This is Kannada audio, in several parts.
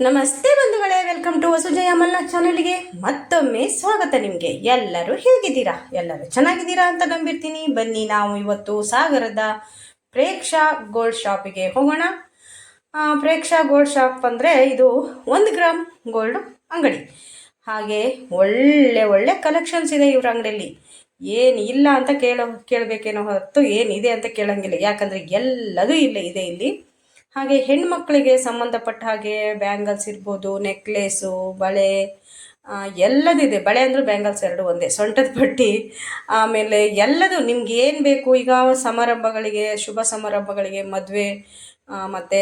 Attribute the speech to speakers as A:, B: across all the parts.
A: ನಮಸ್ತೆ ಬಂಧುಗಳೇ, ವೆಲ್ಕಮ್ ಟು ವಸುಜಯ ಮಲ್ಲ ಚಾನಲ್ಗೆ ಮತ್ತೊಮ್ಮೆ ಸ್ವಾಗತ. ನಿಮಗೆ ಎಲ್ಲರೂ ಹೇಗಿದ್ದೀರಾ? ಎಲ್ಲರೂ ಚೆನ್ನಾಗಿದ್ದೀರಾ ಅಂತ ನಂಬಿರ್ತೀನಿ. ಬನ್ನಿ, ನಾವು ಇವತ್ತು ಸಾಗರದ ಪ್ರೇಕ್ಷಾ ಗೋಲ್ಡ್ ಶಾಪಿಗೆ ಹೋಗೋಣ. ಪ್ರೇಕ್ಷಾ ಗೋಲ್ಡ್ ಶಾಪ್ ಅಂದರೆ ಇದು 1 ಗ್ರಾಮ್ ಗೋಲ್ಡ್ ಅಂಗಡಿ. ಹಾಗೆ ಒಳ್ಳೆ ಒಳ್ಳೆ ಕಲೆಕ್ಷನ್ಸ್ ಇದೆ ಇವ್ರ ಅಂಗಡಿಯಲ್ಲಿ. ಏನು ಇಲ್ಲ ಅಂತ ಕೇಳಬೇಕೇನೋ ಹೊರತು ಏನಿದೆ ಅಂತ ಕೇಳಂಗಿಲ್ಲ, ಯಾಕಂದರೆ ಎಲ್ಲದೂ ಇದೆ ಇಲ್ಲಿ. ಹಾಗೆ ಹೆಣ್ಮಕ್ಳಿಗೆ ಸಂಬಂಧಪಟ್ಟ ಹಾಗೆ ಬ್ಯಾಂಗಲ್ಸ್ ಇರ್ಬೋದು, ನೆಕ್ಲೇಸು, ಬಳೆ, ಎಲ್ಲದಿದೆ. ಬಳೆ ಅಂದರೆ ಬ್ಯಾಂಗಲ್ಸ್ ಎರಡು ಒಂದೇ, ಸೊಂಟದ ಪಟ್ಟಿ, ಆಮೇಲೆ ಎಲ್ಲದು ನಿಮ್ಗೆ ಏನು ಬೇಕು. ಈಗ ಸಮಾರಂಭಗಳಿಗೆ, ಶುಭ ಸಮಾರಂಭಗಳಿಗೆ, ಮದುವೆ ಮತ್ತು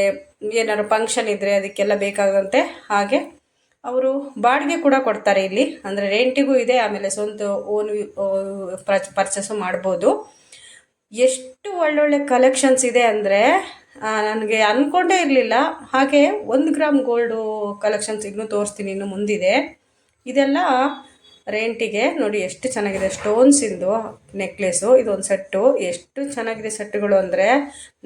A: ಏನಾದ್ರು ಫಂಕ್ಷನ್ ಇದ್ದರೆ ಅದಕ್ಕೆಲ್ಲ ಬೇಕಾಗಂತೆ. ಹಾಗೆ ಅವರು ಬಾಡಿಗೆ ಕೂಡ ಕೊಡ್ತಾರೆ ಇಲ್ಲಿ, ಅಂದರೆ ರೆಂಟಿಗೂ ಇದೆ, ಆಮೇಲೆ ಸ್ವಂತ ಓನ್ ಪರ್ಚೇಸು ಮಾಡ್ಬೋದು. ಎಷ್ಟು ಒಳ್ಳೊಳ್ಳೆ ಕಲೆಕ್ಷನ್ಸ್ ಇದೆ ಅಂದರೆ ನನಗೆ ಅಂದ್ಕೊಂಡೇ ಇರಲಿಲ್ಲ. ಹಾಗೆ 1 ಗ್ರಾಮ್ ಗೋಲ್ಡು ಕಲೆಕ್ಷನ್ಸ್ ಇನ್ನೂ ತೋರಿಸ್ತೀನಿ, ಇನ್ನು ಮುಂದಿದೆ. ಇದೆಲ್ಲ ರೆಂಟಿಗೆ ನೋಡಿ ಎಷ್ಟು ಚೆನ್ನಾಗಿದೆ. ಸ್ಟೋನ್ಸಿಂದು ನೆಕ್ಲೆಸು, ಇದೊಂದು ಸೆಟ್ಟು. ಎಷ್ಟು ಚೆನ್ನಾಗಿದೆ ಸೆಟ್ಟುಗಳು ಅಂದರೆ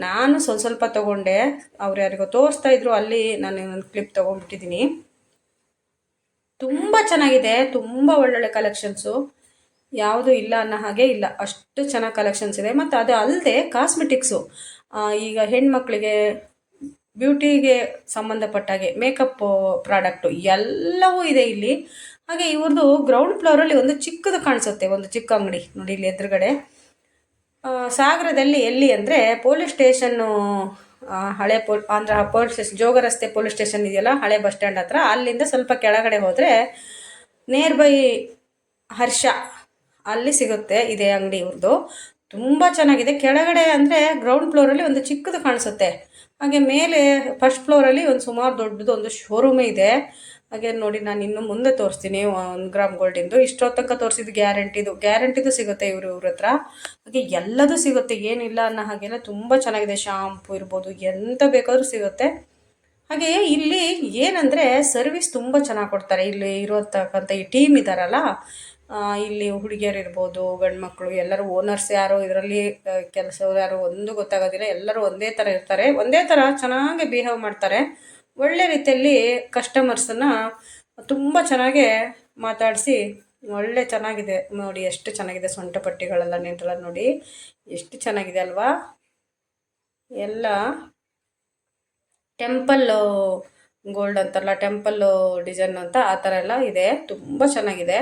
A: ನಾನು ಸ್ವಲ್ಪ ತೊಗೊಂಡೆ. ಅವ್ರು ಯಾರಿಗೋ ತೋರಿಸ್ತಾ ಇದ್ರು, ಅಲ್ಲಿ ನಾನು ಒಂದು ಕ್ಲಿಪ್ ತೊಗೊಂಡ್ಬಿಟ್ಟಿದ್ದೀನಿ. ತುಂಬ ಚೆನ್ನಾಗಿದೆ, ತುಂಬ ಒಳ್ಳೊಳ್ಳೆ ಕಲೆಕ್ಷನ್ಸು, ಯಾವುದು ಇಲ್ಲ ಅನ್ನೋ ಹಾಗೆ ಇಲ್ಲ, ಅಷ್ಟು ಚೆನ್ನಾಗಿ ಕಲೆಕ್ಷನ್ಸ್ ಇದೆ. ಮತ್ತು ಅದು ಅಲ್ಲದೆ ಕಾಸ್ಮೆಟಿಕ್ಸು, ಈಗ ಹೆಣ್ಮಕ್ಳಿಗೆ ಬ್ಯೂಟಿಗೆ ಸಂಬಂಧಪಟ್ಟಾಗೆ ಮೇಕಪ್ ಪ್ರಾಡಕ್ಟು ಎಲ್ಲವೂ ಇದೆ ಇಲ್ಲಿ. ಹಾಗೆ ಇವ್ರದ್ದು ಗ್ರೌಂಡ್ ಫ್ಲೋರಲ್ಲಿ ಒಂದು ಚಿಕ್ಕದು ಕಾಣಿಸುತ್ತೆ, ಒಂದು ಚಿಕ್ಕ ಅಂಗಡಿ ನೋಡಿ ಇಲ್ಲಿ ಎದುರುಗಡೆ. ಸಾಗರದಲ್ಲಿ ಎಲ್ಲಿ ಅಂದರೆ ಪೊಲೀಸ್ ಸ್ಟೇಷನ್ನು, ಹಳೆ ಆಂಧ್ರ ಪೊಲೀಸ್ ಸ್ಟೇಷನ್, ಜೋಗ ರಸ್ತೆ ಪೊಲೀಸ್ ಸ್ಟೇಷನ್ ಇದೆಯಲ್ಲ, ಹಳೆ ಬಸ್ ಸ್ಟ್ಯಾಂಡ್ ಹತ್ರ. ಅಲ್ಲಿಂದ ಸ್ವಲ್ಪ ಕೆಳಗಡೆ ಹೋದರೆ ನೇರ್ ಬೈ ಹರ್ಷ, ಅಲ್ಲಿ ಸಿಗುತ್ತೆ ಇದೆ ಅಂಗಡಿ ಇವ್ರದ್ದು. ತುಂಬ ಚೆನ್ನಾಗಿದೆ. ಕೆಳಗಡೆ ಅಂದರೆ ಗ್ರೌಂಡ್ ಫ್ಲೋರಲ್ಲಿ ಒಂದು ಚಿಕ್ಕದು ಕಾಣಿಸುತ್ತೆ. ಹಾಗೆ ಮೇಲೆ ಫಸ್ಟ್ ಫ್ಲೋರಲ್ಲಿ ಒಂದು ಸುಮಾರು ದೊಡ್ಡದು ಒಂದು ಶೋರೂಮೇ ಇದೆ. ಹಾಗೆ ನೋಡಿ, ನಾನು ಇನ್ನು ಮುಂದೆ ತೋರಿಸ್ತೀನಿ 1 ಗ್ರಾಮ್ ಗೋಲ್ಡಿಂದು. ಇಷ್ಟೊತ್ತು ತನಕ ತೋರಿಸಿದ್ದು ಗ್ಯಾರಂಟಿದು ಸಿಗುತ್ತೆ ಇವ್ರ ಹತ್ರ. ಹಾಗೆ ಎಲ್ಲದೂ ಸಿಗುತ್ತೆ, ಏನಿಲ್ಲ ಅನ್ನೋ ಹಾಗೆಲ್ಲ ತುಂಬ ಚೆನ್ನಾಗಿದೆ. ಶಾಂಪು ಇರ್ಬೋದು, ಎಂತ ಬೇಕಾದರೂ ಸಿಗುತ್ತೆ. ಹಾಗೆ ಇಲ್ಲಿ ಏನಂದರೆ ಸರ್ವಿಸ್ ತುಂಬ ಚೆನ್ನಾಗಿ ಕೊಡ್ತಾರೆ. ಇಲ್ಲಿ ಇರೋತಕ್ಕಂಥ ಈ ಟೀಮ್ ಇದ್ದಾರಲ್ಲ, ಇಲ್ಲಿ ಹುಡುಗಿಯರು ಇರ್ಬೋದು, ಗಂಡು ಮಕ್ಕಳು, ಎಲ್ಲರೂ ಓನರ್ಸ್ ಯಾರು ಇದರಲ್ಲಿ ಕೆಲಸವ್ರು ಯಾರು ಒಂದು ಗೊತ್ತಾಗೋದಿಲ್ಲ. ಎಲ್ಲರೂ ಒಂದೇ ಥರ ಇರ್ತಾರೆ, ಒಂದೇ ಥರ ಚೆನ್ನಾಗಿ ಬಿಹೇವ್ ಮಾಡ್ತಾರೆ. ಒಳ್ಳೆ ರೀತಿಯಲ್ಲಿ ಕಸ್ಟಮರ್ಸನ್ನು ತುಂಬ ಚೆನ್ನಾಗೇ ಮಾತಾಡಿಸಿ ಒಳ್ಳೆ ಚೆನ್ನಾಗಿದೆ. ನೋಡಿ ಎಷ್ಟು ಚೆನ್ನಾಗಿದೆ, ಸೊಂಟ ಪಟ್ಟಿಗಳೆಲ್ಲ ನಿಂತಲ್ಲ ನೋಡಿ, ಎಷ್ಟು ಚೆನ್ನಾಗಿದೆ ಅಲ್ವಾ. ಎಲ್ಲ ಟೆಂಪಲ್ ಗೋಲ್ಡ್ ಅಂತಾರಲ್ಲ, ಟೆಂಪಲ್ ಡಿಸೈನ್ ಅಂತ, ಆ ಥರ ಎಲ್ಲ ಇದೆ. ತುಂಬ ಚೆನ್ನಾಗಿದೆ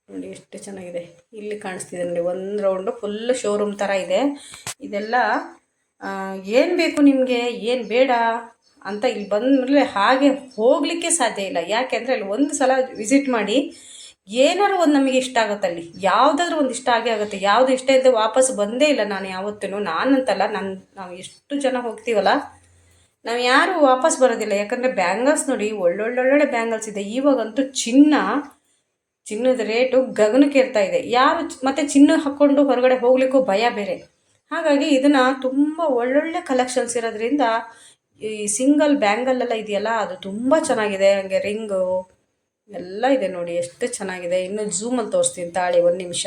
A: ನೋಡಿ, ಎಷ್ಟು ಚೆನ್ನಾಗಿದೆ. ಇಲ್ಲಿ ಕಾಣಿಸ್ತಿದೆ ನೋಡಿ, ಒಂದು ರೌಂಡು ಫುಲ್ ಶೋರೂಮ್ ಥರ ಇದೆ. ಇದೆಲ್ಲ ಏನು ಬೇಕು ನಿಮಗೆ, ಏನು ಬೇಡ ಅಂತ ಇಲ್ಲಿ ಬಂದಮೇಲೆ ಹಾಗೆ ಹೋಗಲಿಕ್ಕೆ ಸಾಧ್ಯ ಇಲ್ಲ. ಯಾಕೆಂದರೆ ಅಲ್ಲಿ ಒಂದು ಸಲ ವಿಸಿಟ್ ಮಾಡಿ, ಏನಾದ್ರು ಒಂದು ನಮಗೆ ಇಷ್ಟ ಆಗುತ್ತೆ, ಅಲ್ಲಿ ಯಾವುದಾದ್ರೂ ಒಂದು ಇಷ್ಟ ಆಗೇ ಆಗುತ್ತೆ. ಯಾವುದು ಇಷ್ಟ ಇಲ್ಲದೆ ವಾಪಸ್ ಬಂದೇ ಇಲ್ಲ ನಾನು ಯಾವತ್ತೂ. ನಾನಂತಲ್ಲ, ನಾವು ಎಷ್ಟು ಜನ ಹೋಗ್ತೀವಲ್ಲ, ನಾವು ಯಾರೂ ವಾಪಸ್ ಬರೋದಿಲ್ಲ. ಯಾಕಂದರೆ ಬ್ಯಾಂಗಲ್ಸ್ ನೋಡಿ, ಒಳ್ಳೊಳ್ಳೊಳ್ಳೆ ಬ್ಯಾಂಗಲ್ಸ್ ಇದೆ. ಇವಾಗಂತೂ ಚಿನ್ನದ ರೇಟು ಗಗನಕ್ಕೆ ಇರ್ತಾ ಇದೆ. ಯಾರು ಮತ್ತು ಚಿನ್ನ ಹಾಕ್ಕೊಂಡು ಹೊರಗಡೆ ಹೋಗ್ಲಿಕ್ಕೂ ಭಯ ಬೇರೆ. ಹಾಗಾಗಿ ಇದನ್ನು ತುಂಬ ಒಳ್ಳೊಳ್ಳೆ ಕಲೆಕ್ಷನ್ಸ್ ಇರೋದ್ರಿಂದ ಈ ಸಿಂಗಲ್ ಬ್ಯಾಂಗಲ್ಲೆಲ್ಲ ಇದೆಯಲ್ಲ, ಅದು ತುಂಬ ಚೆನ್ನಾಗಿದೆ. ಹಾಗೆ ರಿಂಗು ಎಲ್ಲ ಇದೆ ನೋಡಿ, ಎಷ್ಟು ಚೆನ್ನಾಗಿದೆ. ಇನ್ನೂ ಝೂಮಲ್ಲಿ ತೋರಿಸ್ತೀನಿ ತಾಳಿ, 1 ನಿಮಿಷ.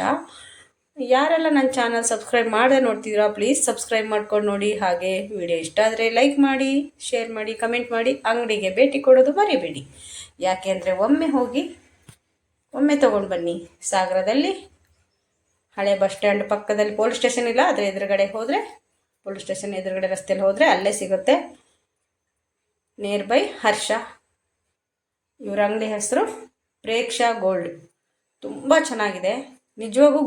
A: ಯಾರೆಲ್ಲ ನನ್ನ ಚಾನಲ್ ಸಬ್ಸ್ಕ್ರೈಬ್ ಮಾಡದೆ ನೋಡ್ತಿದ್ದೀರಾ, ಪ್ಲೀಸ್ ಸಬ್ಸ್ಕ್ರೈಬ್ ಮಾಡ್ಕೊಂಡು ನೋಡಿ. ಹಾಗೆ ವಿಡಿಯೋ ಇಷ್ಟ ಆದರೆ ಲೈಕ್ ಮಾಡಿ, ಶೇರ್ ಮಾಡಿ, ಕಮೆಂಟ್ ಮಾಡಿ. ಅಂಗಡಿಗೆ ಭೇಟಿ ಕೊಡೋದು ಮರಿಬೇಡಿ, ಯಾಕೆಂದರೆ ಒಮ್ಮೆ ತೊಗೊಂಡು ಬನ್ನಿ. ಸಾಗರದಲ್ಲಿ ಹಳೆ ಬಸ್ ಸ್ಟ್ಯಾಂಡ್ ಪಕ್ಕದಲ್ಲಿ ಪೊಲೀಸ್ ಸ್ಟೇಷನ್ ಇಲ್ಲ, ಅದರ ಎದುರುಗಡೆ ಹೋದರೆ, ಪೊಲೀಸ್ ಸ್ಟೇಷನ್ ಎದುರುಗಡೆ ರಸ್ತೆಯಲ್ಲಿ ಹೋದರೆ ಅಲ್ಲೇ ಸಿಗುತ್ತೆ. ನೇರ್ ಬೈ ಹರ್ಷ. ಇವ್ರ ಅಂಗಡಿ ಹೆಸರು ಪ್ರೇಕ್ಷಾ ಗೋಲ್ಡ್. ತುಂಬ ಚೆನ್ನಾಗಿದೆ ನಿಜವಾಗೂ.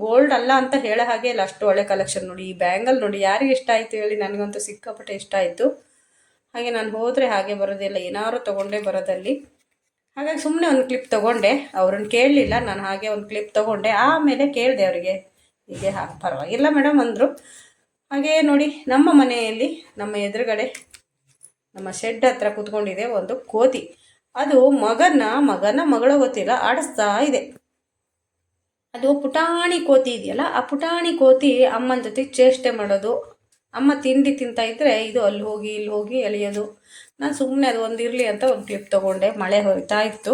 A: ಗೋಲ್ಡ್ ಅಲ್ಲ ಅಂತ ಹೇಳೋ ಹಾಗೆ ಇಲ್ಲ, ಅಷ್ಟು ಒಳ್ಳೆ ಕಲೆಕ್ಷನ್ ನೋಡಿ. ಈ ಬ್ಯಾಂಗಲ್ ನೋಡಿ, ಯಾರಿಗೆ ಇಷ್ಟ ಆಯಿತು ಹೇಳಿ? ನನಗಂತೂ ಸಿಕ್ಕಾಪಟ್ಟೆ ಇಷ್ಟ ಆಯಿತು. ಹಾಗೆ ನಾನು ಹೋದರೆ ಹಾಗೆ ಬರೋದಿಲ್ಲ, ಏನಾದ್ರು ತೊಗೊಂಡೇ ಬರೋದಲ್ಲಿ. ಹಾಗಾಗಿ ಸುಮ್ಮನೆ ಒಂದು ಕ್ಲಿಪ್ ತೊಗೊಂಡೆ, ಅವ್ರನ್ನ ಕೇಳಲಿಲ್ಲ ನಾನು. ಹಾಗೆ ಒಂದು ಕ್ಲಿಪ್ ತೊಗೊಂಡೆ, ಆಮೇಲೆ ಕೇಳಿದೆ ಅವರಿಗೆ, ಹೀಗೆ ಪರವಾಗಿಲ್ಲ ಮೇಡಮ್ ಅಂದರು. ಹಾಗೆ ನೋಡಿ, ನಮ್ಮ ಮನೆಯಲ್ಲಿ, ನಮ್ಮ ಎದುರುಗಡೆ, ನಮ್ಮ ಶೆಡ್ ಹತ್ರ ಕೂತ್ಕೊಂಡಿದೆ ಒಂದು ಕೋತಿ. ಅದು ಮಗಳೋ ಗೊತ್ತಿಲ್ಲ, ಆಡಿಸ್ತಾ ಇದೆ. ಅದು ಪುಟಾಣಿ ಕೋತಿ ಇದೆಯಲ್ಲ, ಆ ಪುಟಾಣಿ ಕೋತಿ ಅಮ್ಮನ ಜೊತೆ ಚೇಷ್ಟೆ ಮಾಡೋದು. ಅಮ್ಮ ತಿಂಡಿ ತಿಂತಾ ಇದ್ದರೆ ಇದು ಅಲ್ಲಿ ಹೋಗಿ ಇಲ್ಲಿ ಹೋಗಿ ಎಳೆಯೋದು. ನಾನು ಸುಮ್ಮನೆ ಅದು ಒಂದು ಇರಲಿ ಅಂತ ಒಂದು ಕ್ಲಿಪ್ ತೊಗೊಂಡೆ. ಮಳೆ ಹೋಗ್ತಾ ಇತ್ತು,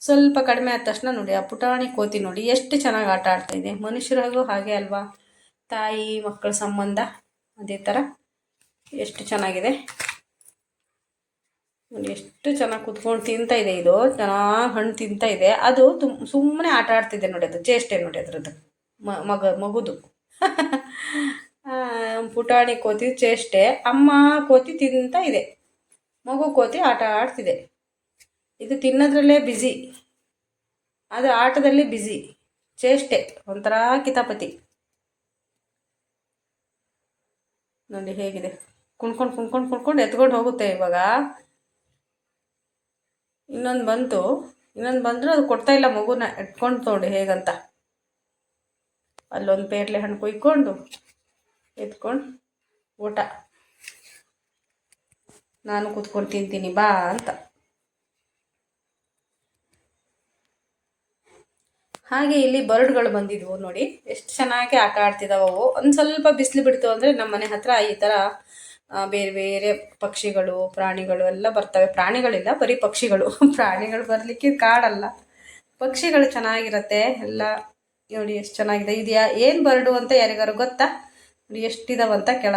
A: ಸ್ವಲ್ಪ ಕಡಿಮೆ ಆದ ತಕ್ಷಣ ನೋಡಿ ಆ ಪುಟಾಣಿ ಕೋತಿ ನೋಡಿ ಎಷ್ಟು ಚೆನ್ನಾಗಿ ಆಟ ಆಡ್ತಾಯಿದೆ. ಮನುಷ್ಯರಿಗೂ ಹಾಗೆ ಅಲ್ವಾ, ತಾಯಿ ಮಕ್ಕಳ ಸಂಬಂಧ ಅದೇ ಥರ ಎಷ್ಟು ಚೆನ್ನಾಗಿದೆ. ನೋಡಿ ಎಷ್ಟು ಚೆನ್ನಾಗಿ ಕುತ್ಕೊಂಡು ತಿಂತಾ ಇದೆ. ಇದು ಚೆನ್ನಾಗಿ ಹಣ್ಣು ತಿಂತಾ ಇದೆ. ಅದು ಸುಮ್ಮನೆ ಆಟ ಆಡ್ತಿದೆ ನೋಡಿ. ಅದು ಚೇಷ್ಟೆ ನೋಡಿ ಅದರದ್ದು ಮಗುದು. ಪುಟಾಣಿ ಕೋತಿ ಚೇಷ್ಟೆ. ಅಮ್ಮ ಕೋತಿ ತಿಂತಾ ಇದೆ, ಮಗು ಕೋತಿ ಆಟ ಆಡ್ತಿದೆ. ಇದು ತಿನ್ನೋದ್ರಲ್ಲೇ ಬ್ಯುಸಿ, ಅದು ಆಟದಲ್ಲಿ ಬ್ಯುಸಿ. ಚೇಷ್ಟೆ ಒಂಥರ ಕಿತಾಪತಿ ನೋಡಿ ಹೇಗಿದೆ. ಕುಣ್ಕೊಂಡು ಕುಣ್ಕೊಂಡು ಕುಣ್ಕೊಂಡು ಎತ್ಕೊಂಡು ಹೋಗುತ್ತೆ. ಇವಾಗ ಇನ್ನೊಂದು ಬಂದರೂ ಅದು ಕೊಡ್ತಾ ಇಲ್ಲ ಮಗುನ. ಎತ್ಕೊಂಡು ನೋಡಿ ಹೇಗಂತ. ಅಲ್ಲೊಂದು ಪೇರ್ಲೆ ಹಣ್ಣು ಕುಯ್ಕೊಂಡು ಎತ್ಕೊಂಡು ಊಟ. ನಾನು ಕೂತ್ಕೊಂಡು ತಿಂತೀನಿ ಬಾ ಅಂತ. ಹಾಗೆ ಇಲ್ಲಿ ಬರ್ಡ್ಗಳು ಬಂದಿದ್ವು ನೋಡಿ, ಎಷ್ಟು ಚೆನ್ನಾಗಿ ಆಟ ಆಡ್ತಿದ್ದಾವೆ. ಒಂದು ಸ್ವಲ್ಪ ಬಿಸಿಲು ಬಿಡ್ತು ಅಂದರೆ ನಮ್ಮ ಮನೆ ಹತ್ರ ಈ ಥರ ಬೇರೆ ಬೇರೆ ಪಕ್ಷಿಗಳು, ಪ್ರಾಣಿಗಳು ಎಲ್ಲ ಬರ್ತವೆ. ಪ್ರಾಣಿಗಳಿಲ್ಲ, ಬರೀ ಪಕ್ಷಿಗಳು. ಪ್ರಾಣಿಗಳು ಬರಲಿಕ್ಕೆ ಕಾಡಲ್ಲ, ಪಕ್ಷಿಗಳು ಚೆನ್ನಾಗಿರತ್ತೆ ಎಲ್ಲ. ನೋಡಿ ಎಷ್ಟು ಚೆನ್ನಾಗಿದೆ. ಇದು ಏನು ಬರ್ಡು ಅಂತ ಯಾರಿಗಾರು ಗೊತ್ತಾ? ನೋಡಿ ಎಷ್ಟಿದಾವಂತ ಕೆಳ